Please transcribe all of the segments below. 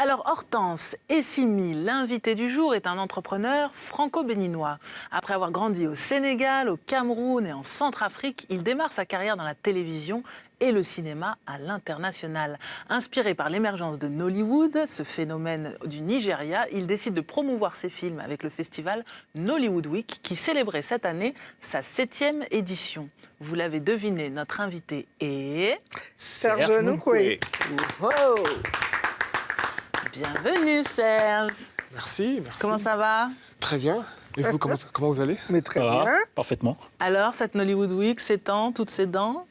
Alors Hortense Essimi, l'invité du jour, est un entrepreneur franco-béninois. Après avoir grandi au Sénégal, au Cameroun et en Centrafrique, il démarre sa carrière dans la télévision et le cinéma à l'international. Inspiré par l'émergence de Nollywood, ce phénomène du Nigeria, il décide de promouvoir ses films avec le festival Nollywood Week qui célébrait cette année sa 7e édition. Vous l'avez deviné, notre invité est... Serge Nukwe. Wow. Bienvenue Serge. Merci. Comment ça va? Très bien. Et vous, comment vous allez? Mais très bien. Parfaitement. Alors, cette Nollywood Week s'étend, toutes ses dents?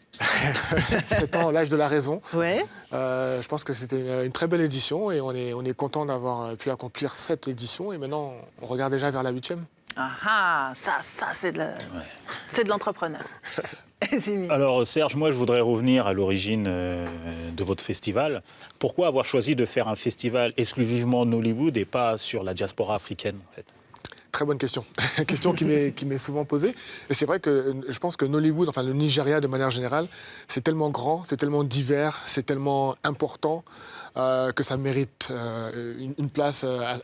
C'est en l'âge de la raison. Ouais. Je pense que c'était une très belle édition et on est content d'avoir pu accomplir cette édition. Et maintenant, on regarde déjà vers la 8e. Ah, ça c'est de l'entrepreneur. Alors Serge, moi je voudrais revenir à l'origine de votre festival. Pourquoi avoir choisi de faire un festival exclusivement Nollywood et pas sur la diaspora africaine en fait? Très bonne question. Question qui m'est souvent posée. Et c'est vrai que je pense que Nollywood, enfin le Nigeria de manière générale, c'est tellement grand, c'est tellement divers, c'est tellement important que ça mérite une place à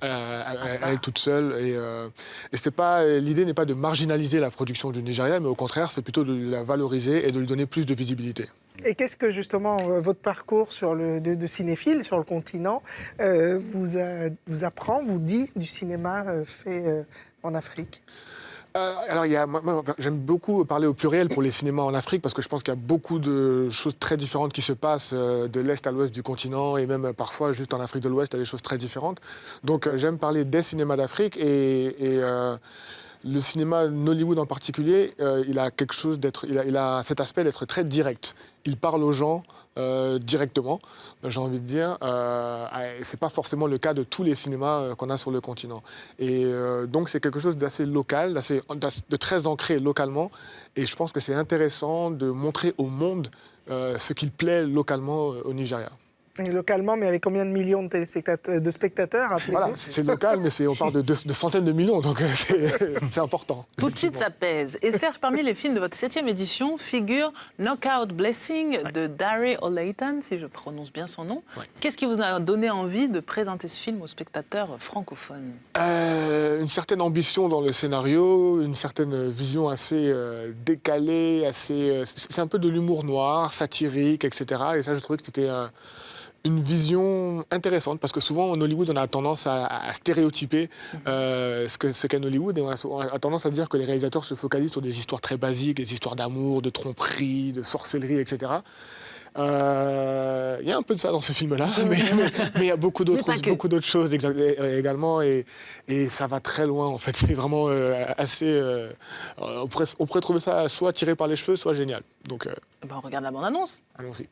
elle toute seule. Et c'est pas, l'idée n'est pas de marginaliser la production du Nigeria, mais au contraire, c'est plutôt de la valoriser et de lui donner plus de visibilité. Et qu'est-ce que justement votre parcours de cinéphile sur le continent vous apprend, vous dit du cinéma fait en Afrique? Alors, moi, j'aime beaucoup parler au pluriel pour les cinémas en Afrique parce que je pense qu'il y a beaucoup de choses très différentes qui se passent de l'Est à l'Ouest du continent et même parfois juste en Afrique de l'Ouest, il y a des choses très différentes. Donc j'aime parler des cinémas d'Afrique et le cinéma Nollywood en particulier, il a cet aspect d'être très direct. Il parle aux gens directement, j'ai envie de dire. C'est pas forcément le cas de tous les cinémas qu'on a sur le continent. Et donc c'est quelque chose d'assez local, de très ancré localement. Et je pense que c'est intéressant de montrer au monde ce qu'il plaît localement au Nigeria. Et localement, mais avec combien de millions de spectateurs? Voilà, c'est local, mais on parle de centaines de millions, donc c'est important. Tout de suite, ça pèse. Et Serge, parmi les films de votre 7e édition figure Knockout Blessing de Darry O'Layton, si je prononce bien son nom. Ouais. Qu'est-ce qui vous a donné envie de présenter ce film aux spectateurs francophones? Une certaine ambition dans le scénario, une certaine vision assez décalée, c'est un peu de l'humour noir, satirique, etc. Et ça, je trouvais que c'était une vision intéressante, parce que souvent en Hollywood, on a tendance à stéréotyper ce qu'est Hollywood, et on a tendance à dire que les réalisateurs se focalisent sur des histoires très basiques, des histoires d'amour, de tromperie, de sorcellerie, etc. Il y a un peu de ça dans ce film-là, mais il y a beaucoup d'autres choses également, et ça va très loin, en fait. C'est vraiment assez... on pourrait trouver ça soit tiré par les cheveux, soit génial. Donc, on regarde la bande-annonce. Allons-y.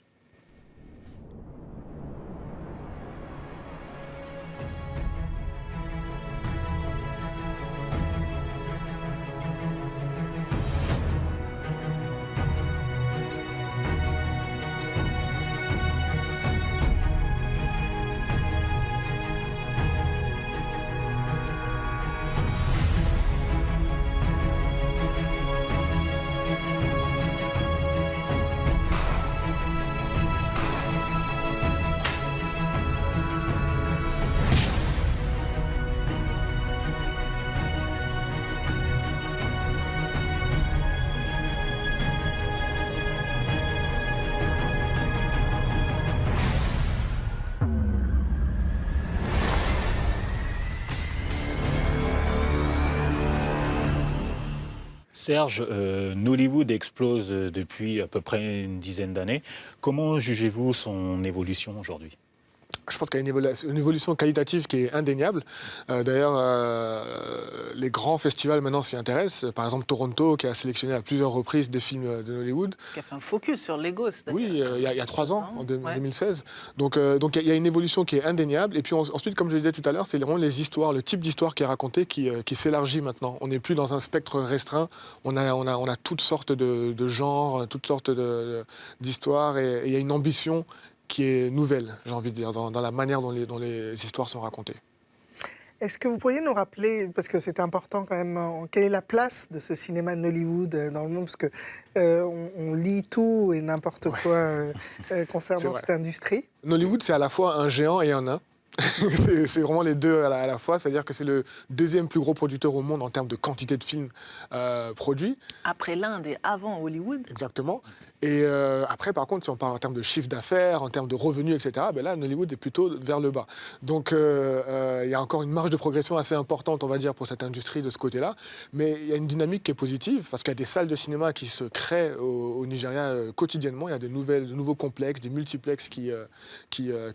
Serge, Nollywood explose depuis à peu près une dizaine d'années. Comment jugez-vous son évolution aujourd'hui ? Je pense qu'il y a une évolution qualitative qui est indéniable. D'ailleurs, les grands festivals maintenant s'y intéressent. Par exemple, Toronto, qui a sélectionné à plusieurs reprises des films de Nollywood. Qui a fait un focus sur Lagos, d'ailleurs. Oui, il y a 3 ans, en 2016. Donc il y a une évolution qui est indéniable. Et puis ensuite, comme je le disais tout à l'heure, c'est vraiment les histoires, le type d'histoire qui est raconté qui s'élargit maintenant. On n'est plus dans un spectre restreint. On a toutes sortes de genres, toutes sortes d'histoires. Et il y a une ambition qui est nouvelle, j'ai envie de dire, dans la manière dont les histoires sont racontées. Est-ce que vous pourriez nous rappeler, parce que c'est important quand même, quelle est la place de ce cinéma de Nollywood dans le monde, parce que on lit tout et n'importe quoi concernant cette industrie. Nollywood, c'est à la fois un géant et un nain. C'est vraiment les deux à la fois. C'est-à-dire que c'est le deuxième plus gros producteur au monde en termes de quantité de films produits. Après l'Inde et avant Hollywood. Exactement. Et après, par contre, si on parle en termes de chiffre d'affaires, en termes de revenus, etc., ben là, Hollywood est plutôt vers le bas. Donc, il y a encore une marge de progression assez importante, on va dire, pour cette industrie de ce côté-là. Mais il y a une dynamique qui est positive, parce qu'il y a des salles de cinéma qui se créent au Nigeria quotidiennement. Il y a de nouveaux complexes, des multiplexes qui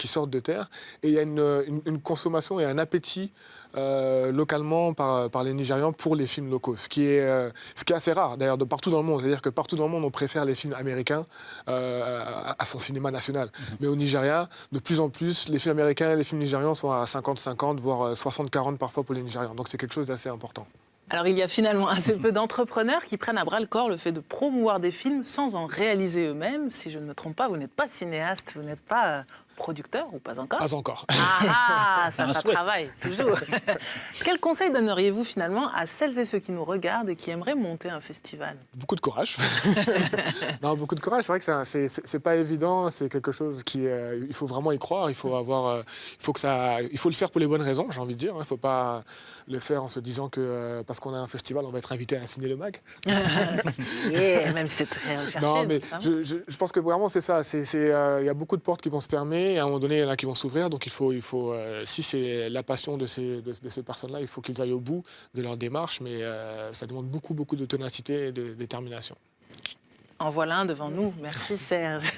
sortent de terre. Et il y a une consommation et un appétit localement par les Nigérians pour les films locaux, ce qui est assez rare d'ailleurs de partout dans le monde. C'est-à-dire que partout dans le monde, on préfère les films américains à son cinéma national. Mais au Nigeria, de plus en plus, les films américains et les films nigérians sont à 50-50, voire 60-40 parfois pour les Nigérians. Donc c'est quelque chose d'assez important. Alors il y a finalement assez peu d'entrepreneurs qui prennent à bras le corps le fait de promouvoir des films sans en réaliser eux-mêmes. Si je ne me trompe pas, vous n'êtes pas cinéaste, vous n'êtes pas producteur ou pas encore? Pas encore. Ça travaille, toujours. Quel conseil donneriez-vous finalement à celles et ceux qui nous regardent et qui aimeraient monter un festival? Beaucoup de courage. Non, beaucoup de courage. C'est vrai que c'est pas évident. C'est quelque chose il faut vraiment y croire. Il faut le faire pour les bonnes raisons, j'ai envie de dire. Il ne faut pas le faire en se disant que parce qu'on a un festival, on va être invité à signer le mag. Même si c'est très recherché. Non, mais je pense que vraiment c'est ça. Il y a beaucoup de portes qui vont se fermer et à un moment donné, il y en a qui vont s'ouvrir. Donc il faut si c'est la passion de ces personnes-là, il faut qu'ils aillent au bout de leur démarche. Mais ça demande beaucoup, beaucoup de ténacité et de détermination. En voilà un devant nous. Merci Serge.